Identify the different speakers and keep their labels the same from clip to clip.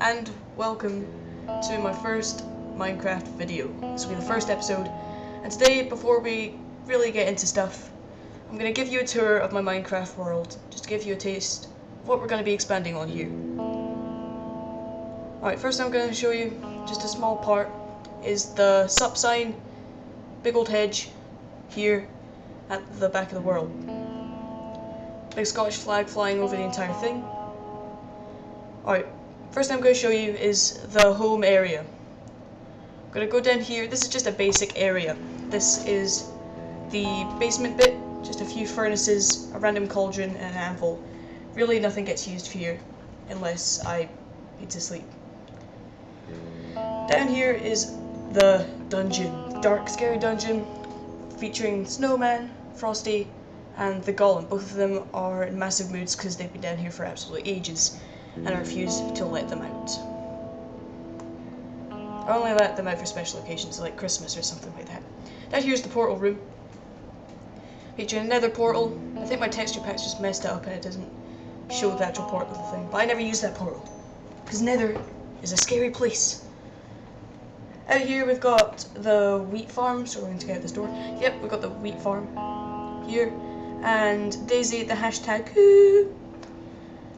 Speaker 1: and welcome to my first Minecraft video. This will be the first episode, and today, before we really get into stuff, I'm going to give you a tour of my Minecraft world, just to give you a taste of what we're going to be expanding on here. Alright, first I'm going to show you just a small part, is the sup sign, big old hedge, here at the back of the world. Big Scottish flag flying over the entire thing. Alright, first thing I'm going to show you is the home area. I'm going to go down here. This is just a basic area. This is the basement bit, just a few furnaces, a random cauldron, and an anvil. Really nothing gets used here unless I need to sleep. Down here is the dungeon, dark scary dungeon featuring Snowman, Frosty, and the Golem. Both of them are in massive moods because they've been down here for absolutely ages, and I refuse to let them out. I only let them out for special occasions like Christmas or something like that. Down here's the portal room, featuring another portal. I think my texture pack's just messed it up and it doesn't show the actual portal of the thing, but I never use that portal because Nether is a scary place. Out here we've got the wheat farm, so we're going to get out this door. Yep, we've got the wheat farm here, and Daisy the hashtag who.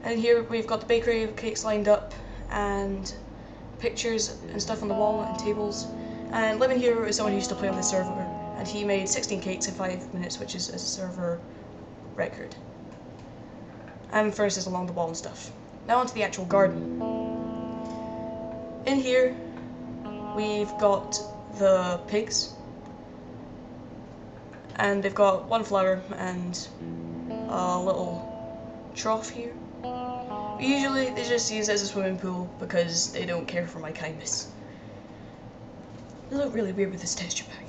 Speaker 1: And here we've got the bakery with cakes lined up, and pictures and stuff on the wall and tables. And Lemon Hero is someone who used to play on this server, and he made 16 cakes in 5 minutes, which is a server record. And furnaces along the wall and stuff. Now onto the actual garden. In here we've got the pigs, and they've got one flower and a little trough here. Usually they just use it as a swimming pool because they don't care for my kindness. They look really weird with this texture pack.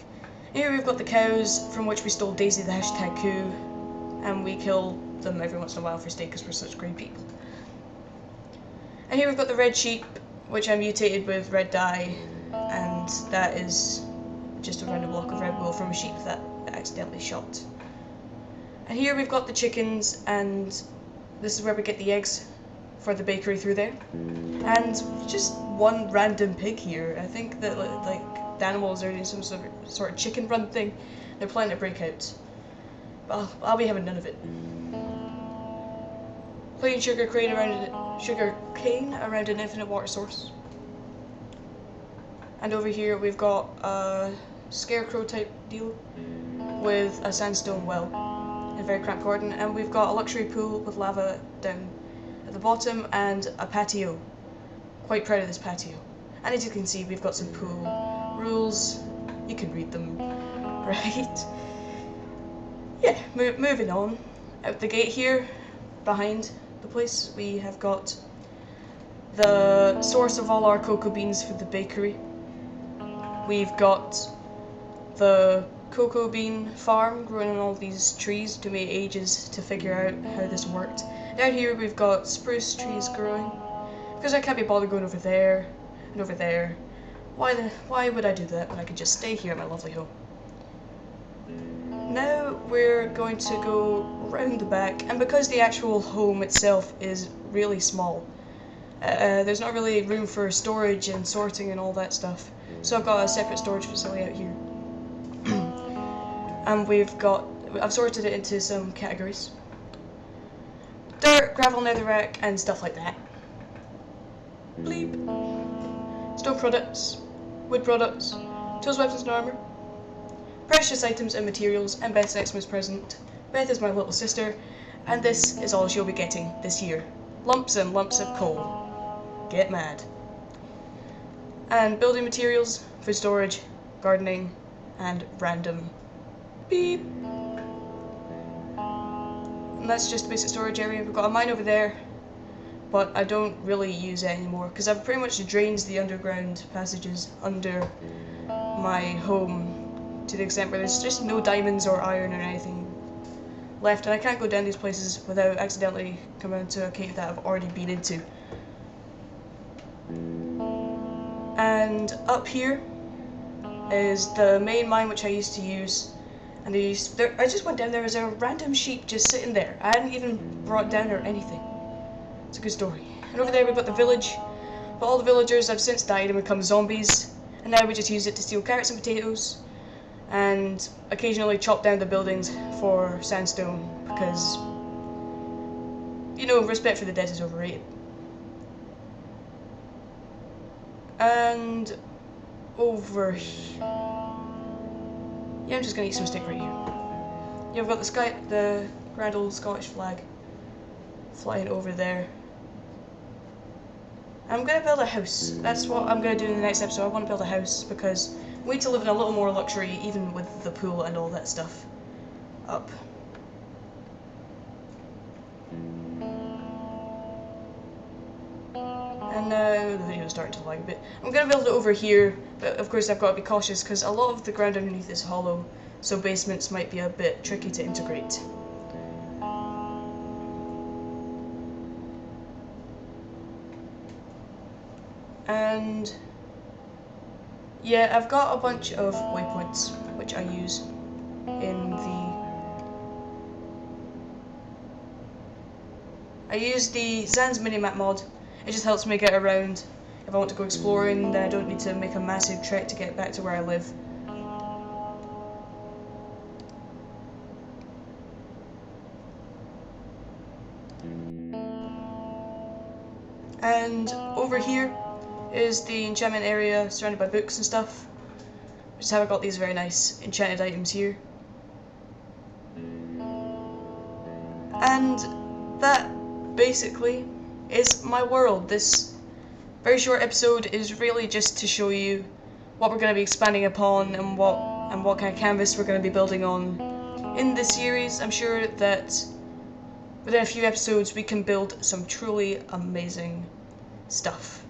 Speaker 1: Here we've got the cows, from which we stole Daisy the hashtag coup, and we kill them every once in a while for steak because we're such great people. And here we've got the red sheep, which I mutated with red dye, and that is just a random block of red wool from a sheep that I accidentally shot. And here we've got the chickens, and this is where we get the eggs for the bakery through there. And just one random pig here. I think that like the animals are doing some sort of chicken run thing. They're planning to break out. But I'll be having none of it. Plain sugar cane around an infinite water source. And over here we've got a scarecrow type deal with a sandstone well in a very cramped garden, and we've got a luxury pool with lava down at the bottom and a patio. Quite proud of this patio. And as you can see, we've got some pool rules. You can read them, right? Yeah, moving on. Out the gate here, behind the place, we have got the source of all our cocoa beans for the bakery. We've got the cocoa bean farm growing on all these trees. It took me ages to figure out how this worked. Down here we've got spruce trees growing, because I can't be bothered going over there and over there. Why would I do that when I could just stay here at my lovely home? Now we're going to go round the back, and because the actual home itself is really small, there's not really room for storage and sorting and all that stuff. So I've got a separate storage facility out here. And I've sorted it into some categories. Dirt, gravel, netherrack, and stuff like that. Bleep. Stone products, wood products, tools, weapons, and armor. Precious items and materials, and Beth's Xmas present. Beth is my little sister, and this is all she'll be getting this year. Lumps and lumps of coal. Get mad. And building materials for storage, gardening, and random beep. And that's just a basic storage area. We've got a mine over there, but I don't really use it anymore because I've pretty much drained the underground passages under my home to the extent where there's just no diamonds or iron or anything left, and I can't go down these places without accidentally coming into a cave that I've already been into. And up here is the main mine which I used to use, and I just went down there as a random sheep just sitting there. I hadn't even brought down or anything. It's a good story. And over there we've got the village But all the villagers have since died and become zombies, and now we just use it to steal carrots and potatoes, and occasionally chop down the buildings for sandstone, because, you know, respect for the dead is overrated. And over here, yeah, I'm just gonna eat some steak right here. Yeah, I've got the grand old Scottish flag flying over there. I'm gonna build a house. That's what I'm gonna do in the next episode. I want to build a house because we need to live in a little more luxury, even with the pool and all that stuff up. And now the video is starting to lag a bit. I'm gonna build it over here, but of course I've got to be cautious because a lot of the ground underneath is hollow, so basements might be a bit tricky to integrate. And yeah, I've got a bunch of waypoints which I use in I use the Sans Minimap mod. It just helps me get around. If I want to go exploring, then I don't need to make a massive trek to get back to where I live. And over here is the enchantment area surrounded by books and stuff, which is how I got these very nice enchanted items here. And that basically is my world. This very short episode is really just to show you what we're going to be expanding upon and what kind of canvas we're going to be building on in this series. I'm sure that within a few episodes we can build some truly amazing stuff,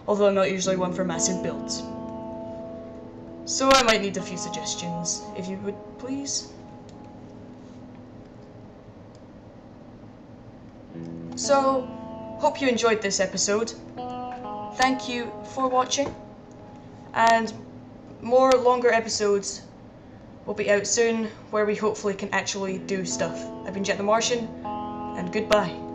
Speaker 1: although I'm not usually one for massive builds. So I might need a few suggestions, if you would please. So, hope you enjoyed this episode. Thank you for watching, and more longer episodes will be out soon where we hopefully can actually do stuff. I've been Jet the Martian, and goodbye.